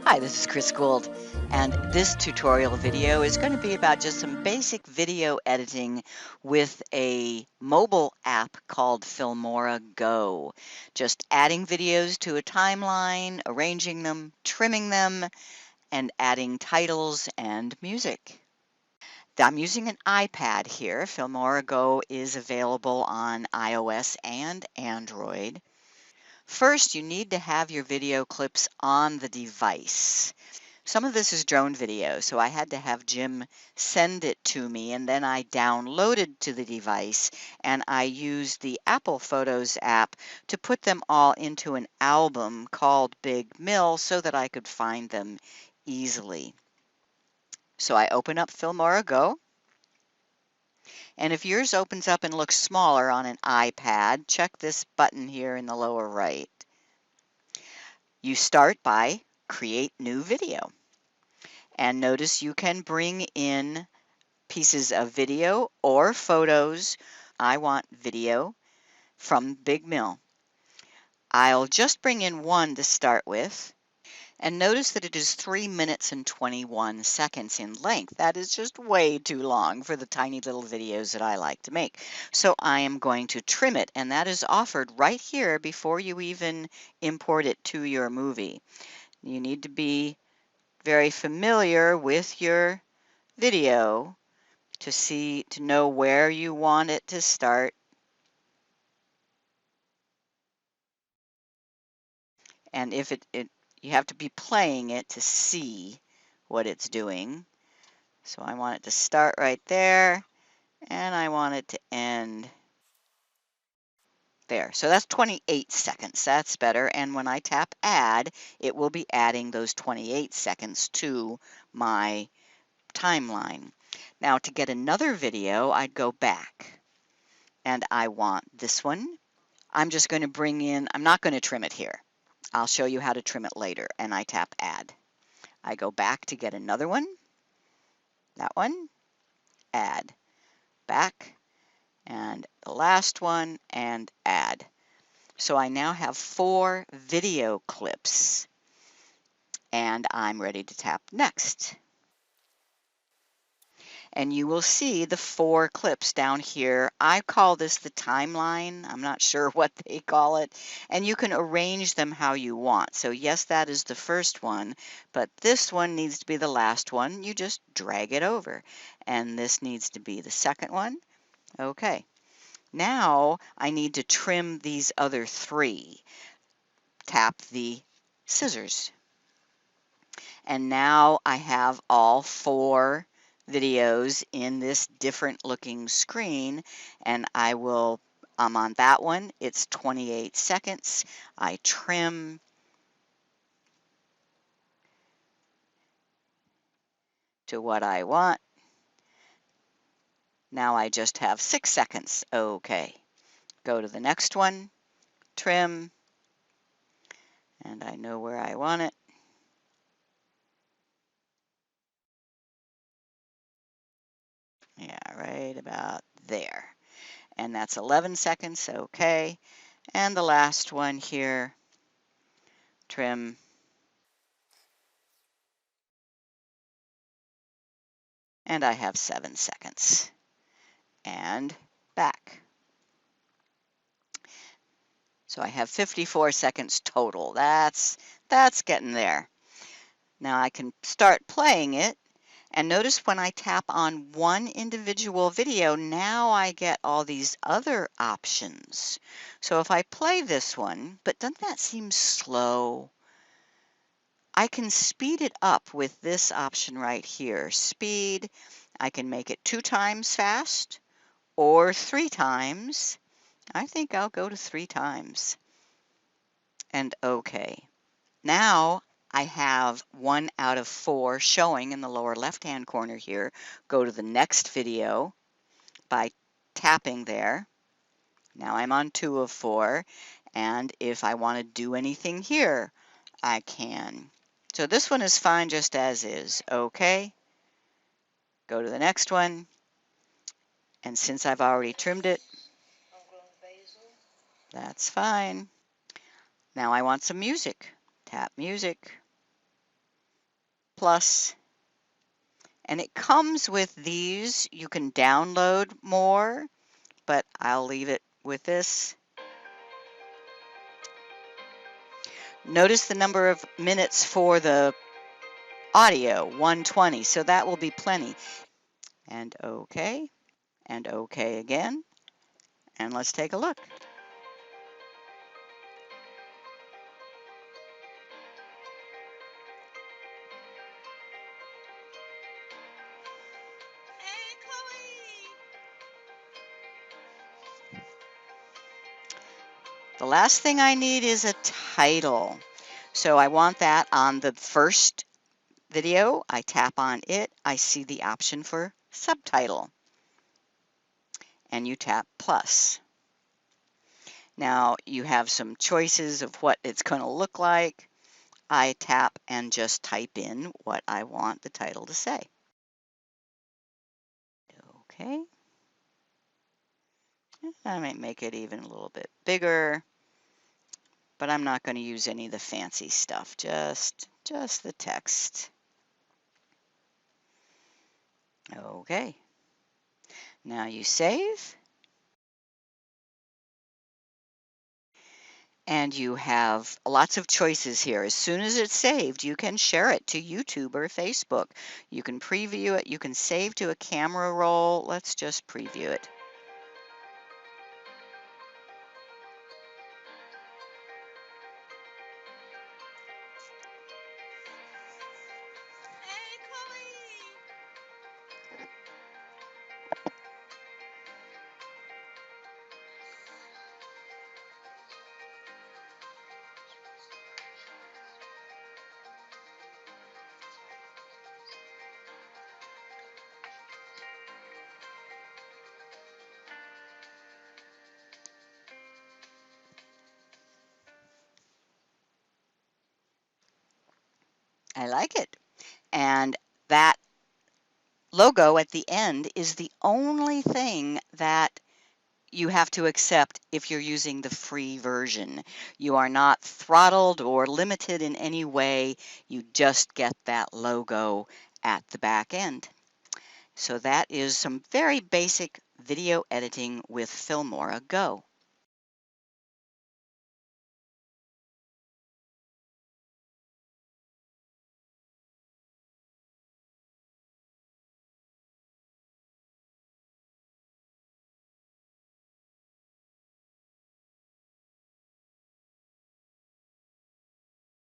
Hi, this is Chris Guld, and this tutorial video is going to be about just some basic video editing with a mobile app called FilmoraGO. Just adding videos to a timeline, arranging them, trimming them, and adding titles and music. I'm using an iPad here. FilmoraGO is available on iOS and Android. First, you need to have your video clips on the device. Some of this is drone video, so I had to have Jim send it to me, and then I downloaded to the device, and I used the Apple Photos app to put them all into an album called Big Mill so that I could find them easily. So I open up FilmoraGO, and if yours opens up and looks smaller on an iPad, check this button here in the lower right. You start by Create New Video. And notice you can bring in pieces of video or photos. I want video from Big Mill. I'll just bring in one to start with. And notice that it is 3 minutes and 21 seconds in length. That is just way too long for the tiny little videos that I like to make. So I am going to trim it, and that is offered right here before you even import it to your movie. You need to be very familiar with your video to know where you want it to start. And if you have to be playing it to see what it's doing. So I want it to start right there, and I want it to end there. So that's 28 seconds. That's better. And when I tap add, it will be adding those 28 seconds to my timeline. Now to get another video, I'd go back, and I want this one. I'm just going to bring in, I'm not going to trim it here. I'll show you how to trim it later, and I tap add. I go back to get another one, that one, add, back, and the last one, and add. So I now have 4 video clips, and I'm ready to tap next. And you will see the 4 clips down here. I call this the timeline. I'm not sure what they call it. And you can arrange them how you want. So yes, that is the first one, but this one needs to be the last one. You just drag it over. And this needs to be the second one. Okay. Now I need to trim these other 3. Tap the scissors. And now I have all 4 videos in this different looking screen, and I'm on that one. It's 28 seconds. I trim to what I want. Now I just have 6 seconds. Okay. Go to the next one, trim, and I know where I want it. Yeah, right about there. And that's 11 seconds. Okay. And the last one here, trim. And I have 7 seconds. And back. So I have 54 seconds total. That's getting there. Now I can start playing it. And notice when I tap on one individual video, now I get all these other options. So if I play this one, but doesn't that seem slow? I can speed it up with this option right here. Speed, I can make it 2 times fast or 3 times. I think I'll go to 3 times. And OK. Now I have 1 out of 4 showing in the lower left-hand corner here. Go to the next video by tapping there. Now I'm on 2 of 4. And if I want to do anything here, I can. So this one is fine just as is. OK. Go to the next one. And since I've already trimmed it, that's fine. Now I want some music. Tap music. Plus, and it comes with these. You can download more, but I'll leave it with this. Notice the number of minutes for the audio, 120, so that will be plenty. And OK, and OK again, and let's take a look. The last thing I need is a title. So I want that on the first video. I tap on it. I see the option for subtitle. And you tap plus. Now you have some choices of what it's going to look like. I tap and just type in what I want the title to say. Okay. I might make it even a little bit bigger, but I'm not going to use any of the fancy stuff, just the text. Okay. Now you save. And you have lots of choices here. As soon as it's saved, you can share it to YouTube or Facebook. You can preview it. You can save to a camera roll. Let's just preview it. I like it. And that logo at the end is the only thing that you have to accept if you're using the free version. You are not throttled or limited in any way. You just get that logo at the back end. So that is some very basic video editing with FilmoraGO.